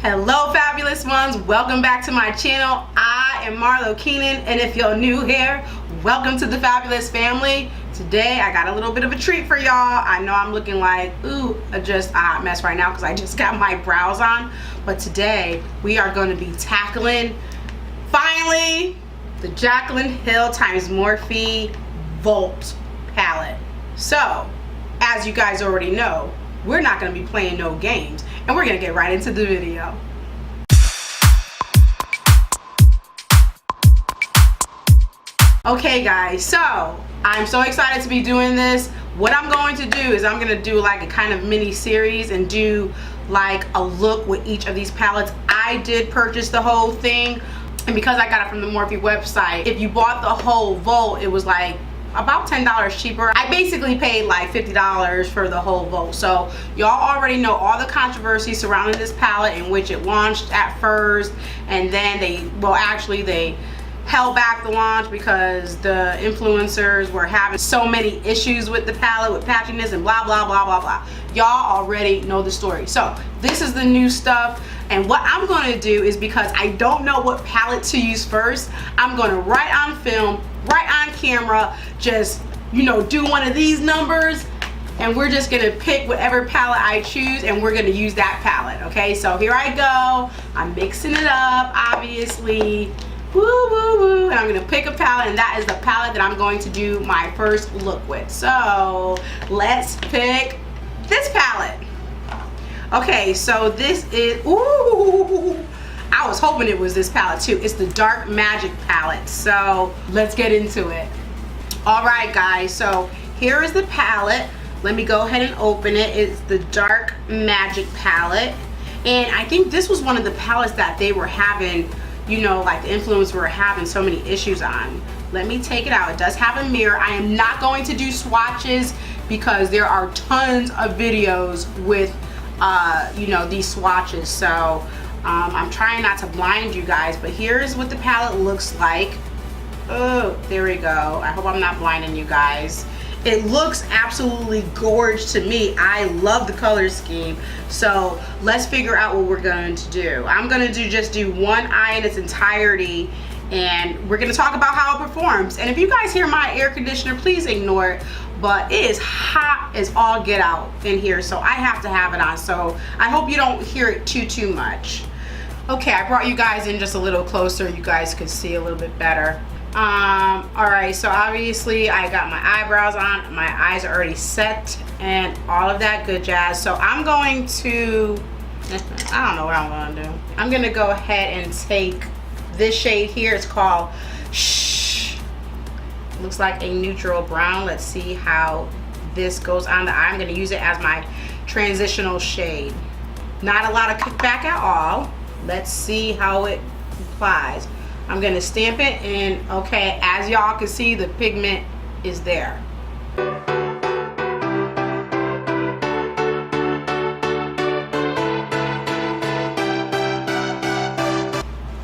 Hello fabulous ones, welcome back to my channel. I am Marlo Keenan, and if you're new here, welcome to the fabulous family. Today I got a little bit of a treat for y'all. I know I'm looking like just a hot mess right now because I just got my brows on, but today we are going to be tackling finally the Jaclyn Hill x Morphe Vault palette. So as you guys already know, we're not going to be playing no games, and we're going to get right into the video. Okay guys, so I'm so excited to be doing this. What I'm going to do is I'm going to do like a kind of mini series and do like a look with each of these palettes. I did purchase the whole thing, and because I got it from the Morphe website, if you bought the whole Vault, it was like about $10 cheaper. I basically paid like $50 for the whole Vault. So y'all already know all the controversy surrounding this palette, in which it launched at first, and then they held back the launch because the influencers were having so many issues with the palette, with patchiness and blah blah blah blah blah. Y'all already know the story. So this is the new stuff, and what I'm going to do is, because I don't know what palette to use first, I'm going to right on film, right on camera, just do one of these numbers, and we're just gonna pick whatever palette I choose, and we're gonna use that palette. Okay, so here I go. I'm mixing it up, obviously. Woo woo woo, and I'm gonna pick a palette, and that is the palette that I'm going to do my first look with. So let's pick this palette. Okay, so this is, I was hoping it was this palette too. It's the Dark Magic palette. So let's get into it. All right guys, so here is the palette. Let me go ahead and open it. It's the Dark Magic palette, and I think this was one of the palettes that they were having, like the influencers were having so many issues on. Let me take it out. It does have a mirror. I am not going to do swatches because there are tons of videos with these swatches. So I'm trying not to blind you guys, but here's what the palette looks like. Oh, there we go. I hope I'm not blinding you guys. It looks absolutely gorgeous to me. I love the color scheme. So let's figure out what we're going to do. I'm going to just do one eye in its entirety, and we're going to talk about how it performs. And if you guys hear my air conditioner, please ignore it. But it is hot as all get out in here, so I have to have it on. So I hope you don't hear it too much. Okay, I brought you guys in just a little closer. You guys could see a little bit better. All right, so obviously I got my eyebrows on, my eyes are already set, and all of that good jazz. So I'm going to, I don't know what I'm gonna do. I'm gonna go ahead and take this shade here. It's called Shh. Looks like a neutral brown. Let's see how this goes on the eye. I'm gonna use it as my transitional shade. Not a lot of kickback at all. Let's see how it applies. I'm gonna stamp it, and okay, as y'all can see, the pigment is there.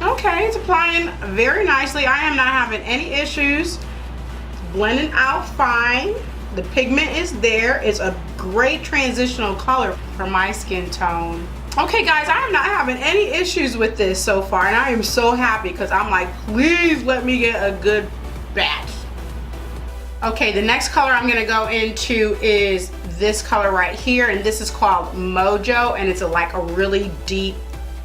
Okay, it's applying very nicely. I am not having any issues. It's blending out fine. The pigment is there. It's a great transitional color for my skin tone. Okay guys, I am not having any issues with this so far, and I am so happy because I'm like, please let me get a good batch. Okay, the next color I'm gonna go into is this color right here, and this is called Mojo, and it's like a really deep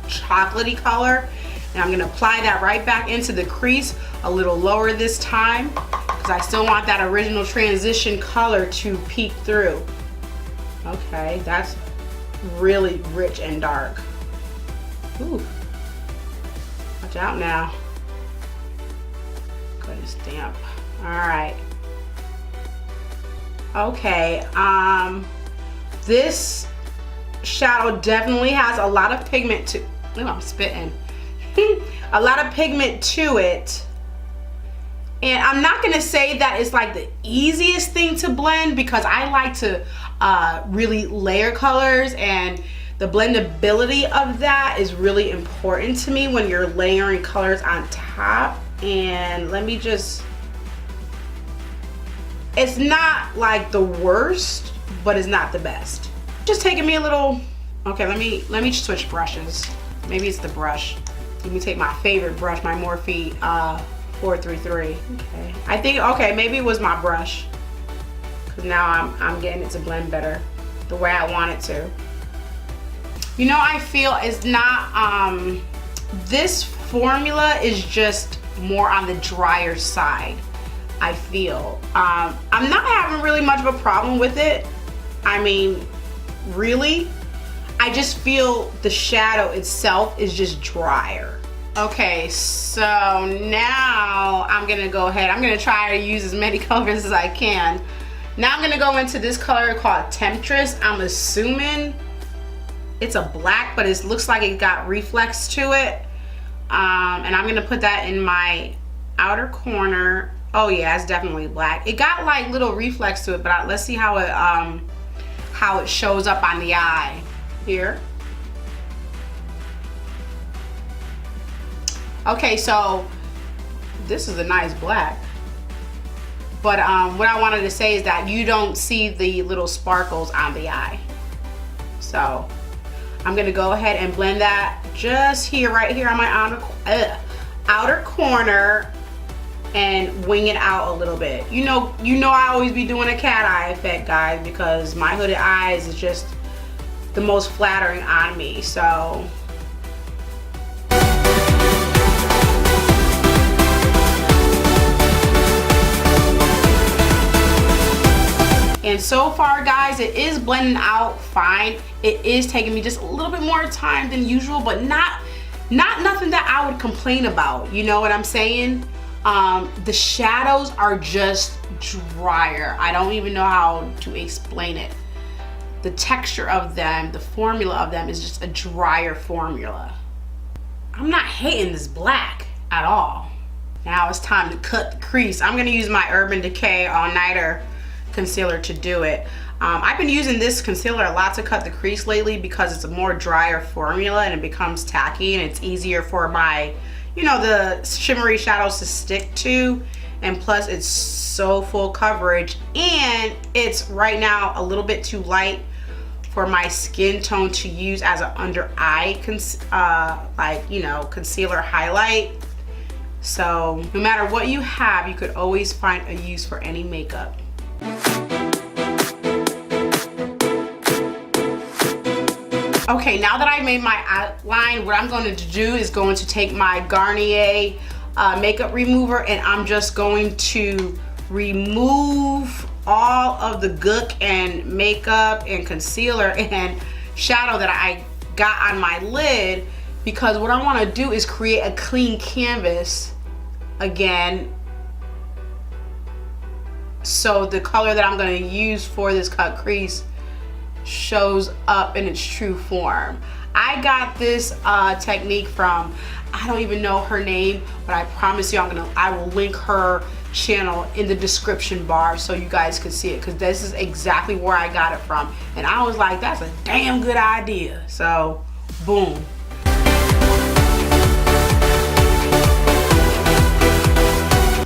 chocolatey color. And I'm gonna apply that right back into the crease, a little lower this time, because I still want that original transition color to peek through. Okay, that's really rich and dark. Ooh, watch out now. Go ahead and stamp. All right. Okay, this shadow definitely has a lot of pigment to, ooh, I'm spitting. A lot of pigment to it. And I'm not gonna say that it's like the easiest thing to blend, because I like to really layer colors, and the blendability of that is really important to me when you're layering colors on top. And let me just, it's not like the worst, but it's not the best. Just taking me a little, okay, let me switch brushes. Maybe it's the brush. Let me take my favorite brush, my Morphe 433. Okay. I think, okay, maybe it was my brush. Because now I'm getting it to blend better the way I want it to. You know, I feel it's not, this formula is just more on the drier side, I feel. I'm not having really much of a problem with it. I mean, really, I just feel the shadow itself is just drier. Okay, so now I'm gonna go ahead. I'm gonna try to use as many colors as I can. Now I'm gonna go into this color called Temptress. I'm assuming it's a black, but it looks like it got reflex to it. And I'm gonna put that in my outer corner. Oh yeah, it's definitely black. It got like little reflex to it, but let's see how it shows up on the eye here. Okay, so this is a nice black. But what I wanted to say is that you don't see the little sparkles on the eye. So I'm gonna go ahead and blend that just here, right here on my outer corner, and wing it out a little bit. You know I always be doing a cat eye effect, guys, because my hooded eyes is just the most flattering on me. So and so far, guys, it is blending out fine. It is taking me just a little bit more time than usual, but not nothing that I would complain about. You know what I'm saying? The shadows are just drier. I don't even know how to explain it. The texture of them, the formula of them is just a drier formula. I'm not hating this black at all. Now it's time to cut the crease. I'm gonna use my Urban Decay All Nighter concealer to do it. I've been using this concealer a lot to cut the crease lately because it's a more drier formula and it becomes tacky, and it's easier for my, you know, the shimmery shadows to stick to, and plus it's so full coverage, and it's right now a little bit too light for my skin tone to use as an under eye like, you know, concealer highlight. So no matter what you have, you could always find a use for any makeup. Okay, now that I made my outline, what I'm going to do is going to take my Garnier makeup remover, and I'm just going to remove all of the gook and makeup and concealer and shadow that I got on my lid, because what I want to do is create a clean canvas again, so the color that I'm going to use for this cut crease shows up in its true form. I got this technique from, I don't even know her name, but I promise you I will link her channel in the description bar so you guys can see it, because this is exactly where I got it from, and I was like, that's a damn good idea. So boom.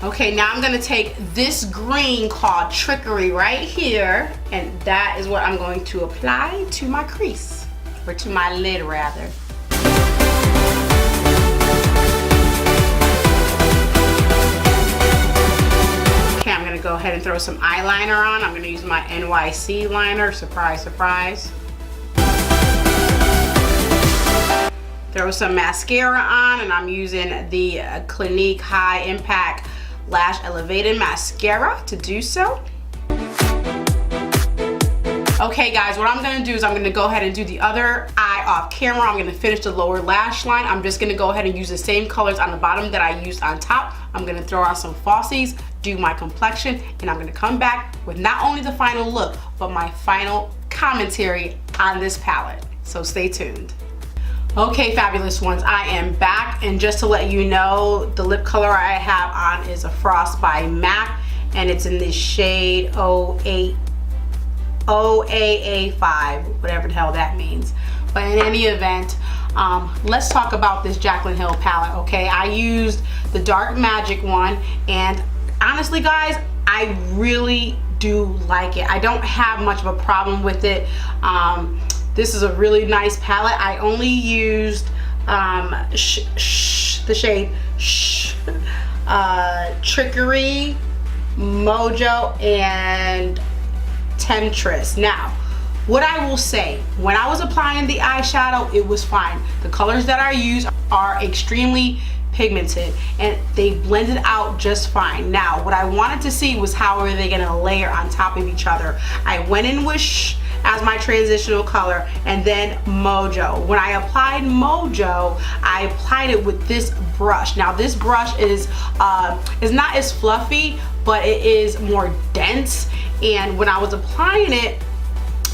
Okay, now I'm gonna take this green called Trickery right here, and that is what I'm going to apply to my crease, or to my lid rather. Okay, I'm gonna go ahead and throw some eyeliner on. I'm gonna use my NYC liner, surprise, surprise. Throw some mascara on, and I'm using the Clinique High Impact Lash Elevated Mascara to do so. Okay guys, what I'm gonna do is I'm gonna go ahead and do the other eye off camera. I'm gonna finish the lower lash line. I'm just gonna go ahead and use the same colors on the bottom that I used on top. I'm gonna throw on some falsies, do my complexion, and I'm gonna come back with not only the final look, but my final commentary on this palette. So stay tuned. Okay, fabulous ones, I am back, and just to let you know, the lip color I have on is a Frost by MAC, and it's in this shade OAA5, whatever the hell that means. But in any event, let's talk about this Jaclyn Hill palette, okay? I used the Dark Magic one, and honestly guys, I really do like it. I don't have much of a problem with it. This is a really nice palette. I only used the shade Trickery, Mojo, and Temptress. Now, what I will say, when I was applying the eyeshadow, it was fine. The colors that I use are extremely pigmented and they blended out just fine. Now, what I wanted to see was how are they gonna layer on top of each other. I went in with as my transitional color, and then Mojo. When I applied Mojo, I applied it with this brush. Now this brush is not as fluffy, but it is more dense, and when I was applying it,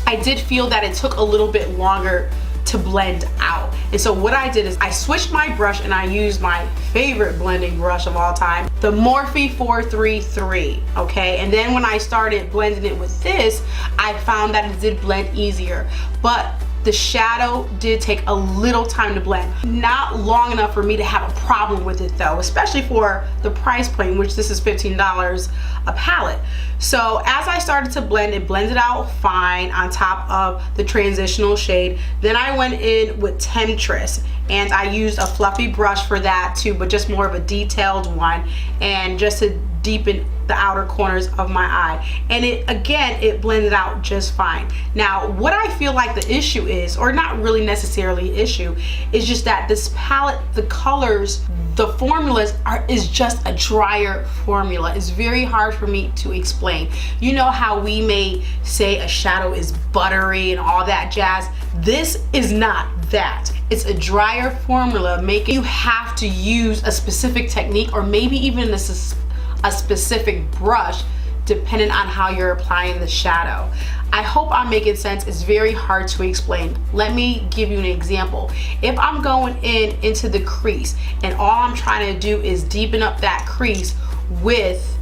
I did feel that it took a little bit longer to blend out. And so what I did is I switched my brush and I used my favorite blending brush of all time, the Morphe 433, okay? And then when I started blending it with this, I found that it did blend easier, but the shadow did take a little time to blend. Not long enough for me to have a problem with it though, especially for the price point, which this is $15 a palette. So as I started to blend, it blended out fine on top of the transitional shade. Then I went in with Temptress, and I used a fluffy brush for that too, but just more of a detailed one, and just to deepen the outer corners of my eye, and it blended out just fine. Now what I feel like the issue is, or not really necessarily issue, is just that this palette, the colors, the formulas is just a drier formula. It's very hard for me to explain. You know how we may say a shadow is buttery and all that jazz? This is not that. It's a drier formula, making you have to use a specific technique, or maybe even a specific brush, depending on how you're applying the shadow. I hope I'm making sense. It's very hard to explain. Let me give you an example. If I'm going into the crease and all I'm trying to do is deepen up that crease with,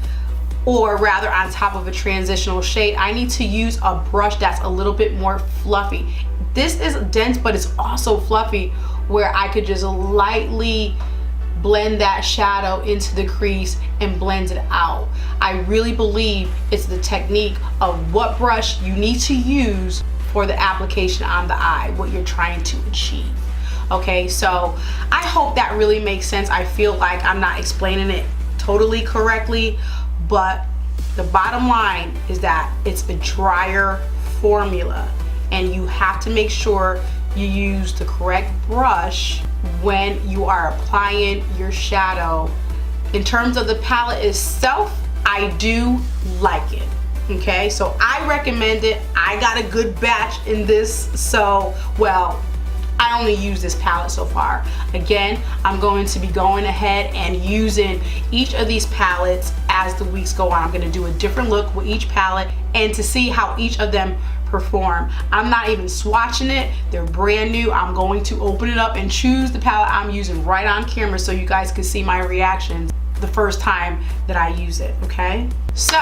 or rather on top of a transitional shade, I need to use a brush that's a little bit more fluffy. This is dense, but it's also fluffy, where I could just lightly blend that shadow into the crease and blend it out. I really believe it's the technique of what brush you need to use for the application on the eye, what you're trying to achieve. Okay, so I hope that really makes sense. I feel like I'm not explaining it totally correctly, but the bottom line is that it's a drier formula, and you have to make sure you use the correct brush when you are applying your shadow. In terms of the palette itself, I do like it. Okay, so I recommend it. I got a good batch in this, so well, I only use this palette so far. Again, I'm going to be going ahead and using each of these palettes as the weeks go on. I'm going to do a different look with each palette, and to see how each of them perform. I'm not even swatching it. They're brand new. I'm going to open it up and choose the palette I'm using right on camera, so you guys can see my reactions the first time that I use it. Okay, so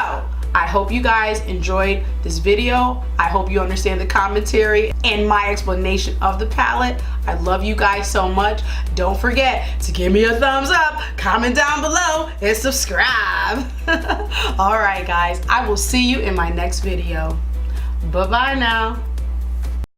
I hope you guys enjoyed this video. I hope you understand the commentary and my explanation of the palette. I love you guys so much. Don't forget to give me a thumbs up, comment down below, and subscribe. All right guys, I will see you in my next video. Bye-bye now.